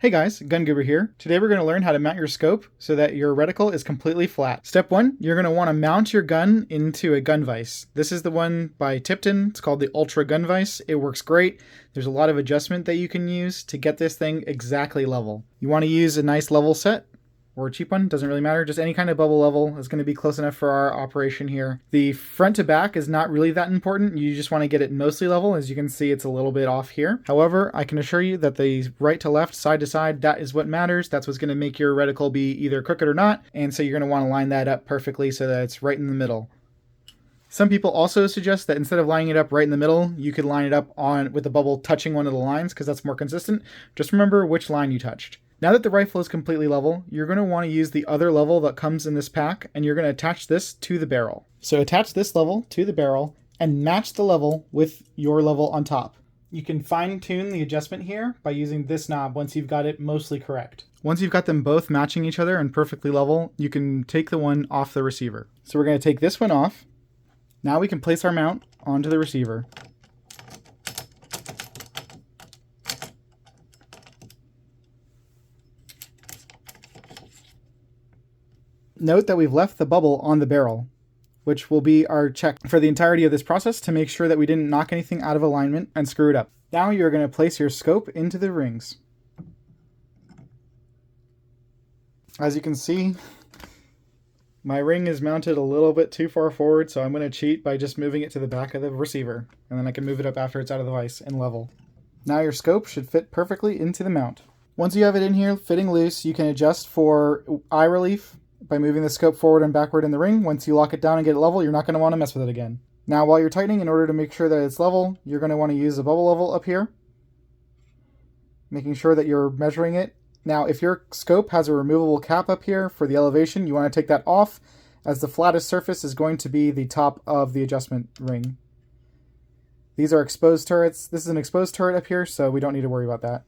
Hey guys, Gun Goober here. Today we're going to learn how to mount your scope so that your reticle is completely flat. Step 1, you're going to want to mount your gun into a gun vise. This is the one by Tipton. It's called the Ultra Gun Vise. It works great. There's a lot of adjustment that you can use to get this thing exactly level. You want to use a nice level set, or a cheap one, doesn't really matter. Just any kind of bubble level is going to be close enough for our operation here. The front to back is not really that important. You just want to get it mostly level. As you can see, it's a little bit off here. However, I can assure you that the right to left, side to side, that is what matters. That's what's going to make your reticle be either crooked or not. And so you're going to want to line that up perfectly so that it's right in the middle. Some people also suggest that instead of lining it up right in the middle, you could line it up with the bubble touching one of the lines because that's more consistent. Just remember which line you touched. Now that the rifle is completely level, you're going to want to use the other level that comes in this pack, and you're going to attach this to the barrel. So attach this level to the barrel and match the level with your level on top. You can fine tune the adjustment here by using this knob once you've got it mostly correct. Once you've got them both matching each other and perfectly level, you can take the one off the receiver. So we're going to take this one off. Now we can place our mount onto the receiver. Note that we've left the bubble on the barrel, which will be our check for the entirety of this process to make sure that we didn't knock anything out of alignment and screw it up. Now you're going to place your scope into the rings. As you can see, my ring is mounted a little bit too far forward, so I'm going to cheat by just moving it to the back of the receiver, and then I can move it up after it's out of the vise and level. Now your scope should fit perfectly into the mount. Once you have it in here fitting loose, you can adjust for eye relief by moving the scope forward and backward in the ring. Once you lock it down and get it level, you're not going to want to mess with it again. Now while you're tightening, in order to make sure that it's level, you're going to want to use a bubble level up here, making sure that you're measuring it. Now if your scope has a removable cap up here for the elevation, you want to take that off, as the flattest surface is going to be the top of the adjustment ring. These are exposed turrets. This is an exposed turret up here, so we don't need to worry about that.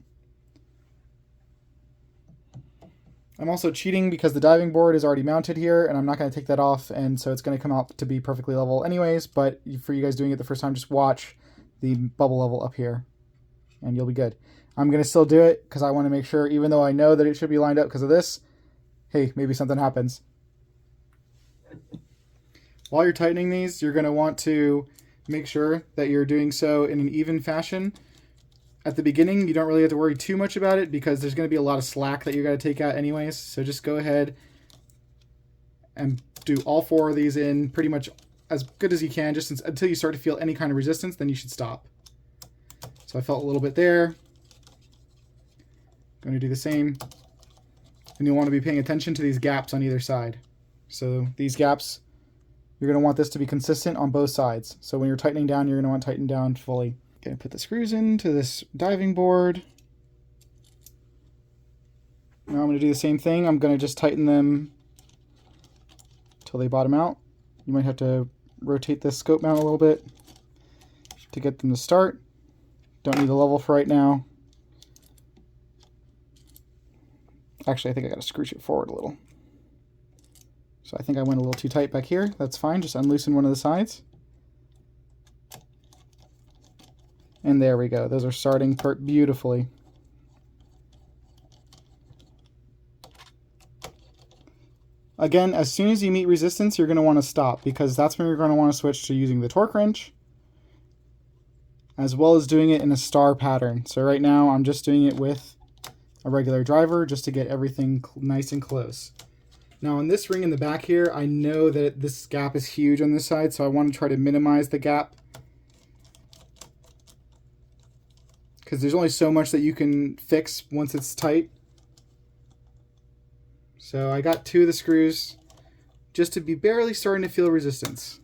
I'm also cheating because the diving board is already mounted here, and I'm not going to take that off, and so it's going to come out to be perfectly level anyways, but for you guys doing it the first time, just watch the bubble level up here, and you'll be good. I'm going to still do it because I want to make sure, even though I know that it should be lined up because of this, hey, maybe something happens. While you're tightening these, you're going to want to make sure that you're doing so in an even fashion. At the beginning, you don't really have to worry too much about it because there's going to be a lot of slack that you got to take out anyways. So just go ahead and do all 4 of these in pretty much as good as you can, just until you start to feel any kind of resistance, then you should stop. So I felt a little bit there. Going to do the same. And you'll want to be paying attention to these gaps on either side. So these gaps, you're going to want this to be consistent on both sides. So when you're tightening down, you're going to want to tighten down fully. Going to put the screws into this diving board. Now I'm going to do the same thing. I'm going to just tighten them until they bottom out. You might have to rotate this scope mount a little bit to get them to start. Don't need the level for right now. Actually, I think I got to screw it forward a little. So I think I went a little too tight back here. That's fine. Just unloosen one of the sides. And there we go. Those are starting beautifully. Again, as soon as you meet resistance, you're going to want to stop, because that's when you're going to want to switch to using the torque wrench, as well as doing it in a star pattern. So right now I'm just doing it with a regular driver just to get everything nice and close. Now on this ring in the back here, I know that this gap is huge on this side, so I want to try to minimize the gap, because there's only so much that you can fix once it's tight. So I got 2 of the screws just to be barely starting to feel resistance.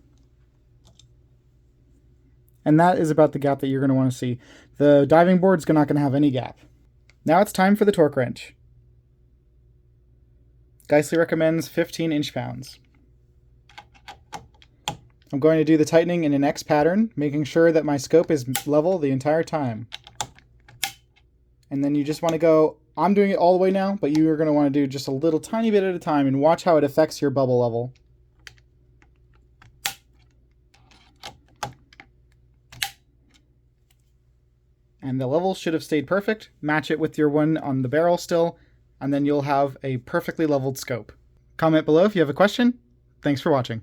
And that is about the gap that you're going to want to see. The diving board is not going to have any gap. Now it's time for the torque wrench. Geissele recommends 15 inch-pounds. I'm going to do the tightening in an X pattern, making sure that my scope is level the entire time. And then you just want to go, I'm doing it all the way now, but you are going to want to do just a little tiny bit at a time and watch how it affects your bubble level. and the level should have stayed perfect. Match it with your one on the barrel still, and then you'll have a perfectly leveled scope. Comment below if you have a question. Thanks for watching.